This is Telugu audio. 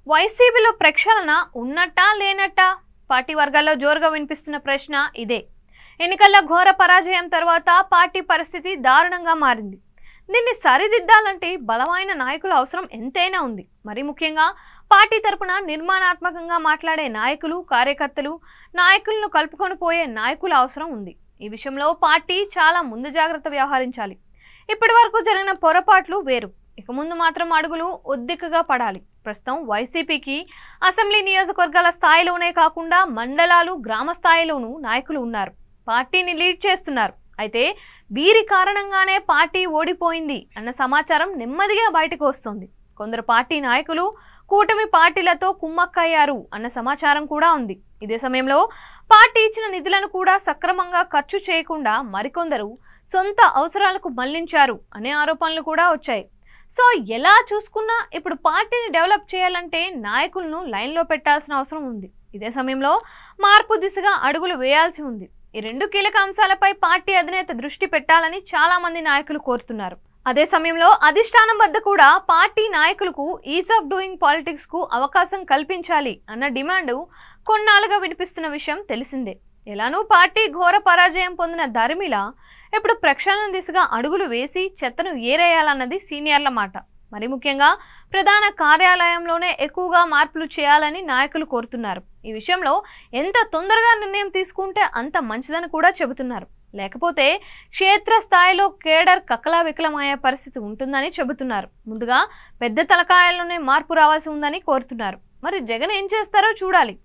వైసీపీలో ప్రక్షాళన ఉన్నట్టా లేనట్టా? పార్టీ వర్గాల్లో జోరుగా వినిపిస్తున్న ప్రశ్న ఇదే. ఎన్నికల్లో ఘోర పరాజయం తర్వాత పార్టీ పరిస్థితి దారుణంగా మారింది. దీన్ని సరిదిద్దాలంటే బలమైన నాయకుల అవసరం ఎంతైనా ఉంది. మరి ముఖ్యంగా పార్టీ తరపున నిర్మాణాత్మకంగా మాట్లాడే నాయకులు, కార్యకర్తలు, నాయకులను కలుపుకొని పోయే నాయకుల అవసరం ఉంది. ఈ విషయంలో పార్టీ చాలా ముందు జాగ్రత్త వ్యవహరించాలి. ఇప్పటి వరకు జరిగిన పొరపాట్లు వేరు, ఇక ముందు మాత్రం అడుగులు ఒద్దికగా పడాలి. ప్రస్తుతం వైసీపీకి అసెంబ్లీ నియోజకవర్గాల స్థాయిలోనే కాకుండా మండలాలు, గ్రామ స్థాయిలోనూ నాయకులు ఉన్నారు, పార్టీని లీడ్ చేస్తున్నారు. అయితే వీరి కారణంగానే పార్టీ ఓడిపోయింది అన్న సమాచారం నెమ్మదిగా బయటకు వస్తుంది. కొందరు పార్టీ నాయకులు కూటమి పార్టీలతో కుమ్మక్కయ్యారు అన్న సమాచారం కూడా ఉంది. ఇదే సమయంలో పార్టీ ఇచ్చిన నిధులను కూడా సక్రమంగా ఖర్చు చేయకుండా మరికొందరు సొంత అవసరాలకు మళ్లించారు అనే ఆరోపణలు కూడా వచ్చాయి. సో ఎలా చూసుకున్నా ఇప్పుడు పార్టీని డెవలప్ చేయాలంటే నాయకులను లైన్లో పెట్టాల్సిన అవసరం ఉంది. ఇదే సమయంలో మార్పు దిశగా అడుగులు వేయాల్సి ఉంది. ఈ రెండు కీలక అంశాలపై పార్టీ అధినేత దృష్టి పెట్టాలని చాలా మంది నాయకులు కోరుతున్నారు. అదే సమయంలో అధిష్టానం వద్ద కూడా పార్టీ నాయకులకు ఈజ్ ఆఫ్ డూయింగ్ పాలిటిక్స్ కు అవకాశం కల్పించాలి అన్న డిమాండ్ కొన్నాళ్ళుగా వినిపిస్తున్న విషయం తెలిసిందే. ఎలానూ పార్టీ ఘోర పరాజయం పొందిన ధర్మిల ఇప్పుడు ప్రక్షాళన దిశగా అడుగులు వేసి చెత్తను ఏరేయాలన్నది సీనియర్ల మాట. మరి ముఖ్యంగా ప్రధాన కార్యాలయంలోనే ఎక్కువగా మార్పులు చేయాలని నాయకులు కోరుతున్నారు. ఈ విషయంలో ఎంత తొందరగా నిర్ణయం తీసుకుంటే అంత మంచిదని కూడా చెబుతున్నారు. లేకపోతే క్షేత్రస్థాయిలో కేడర్ కకలావికలమయ్యే పరిస్థితి ఉంటుందని చెబుతున్నారు. ముందుగా పెద్ద తలకాయల్లోనే మార్పు రావాల్సి ఉందని కోరుతున్నారు. మరి జగన్ ఏం చేస్తారో చూడాలి.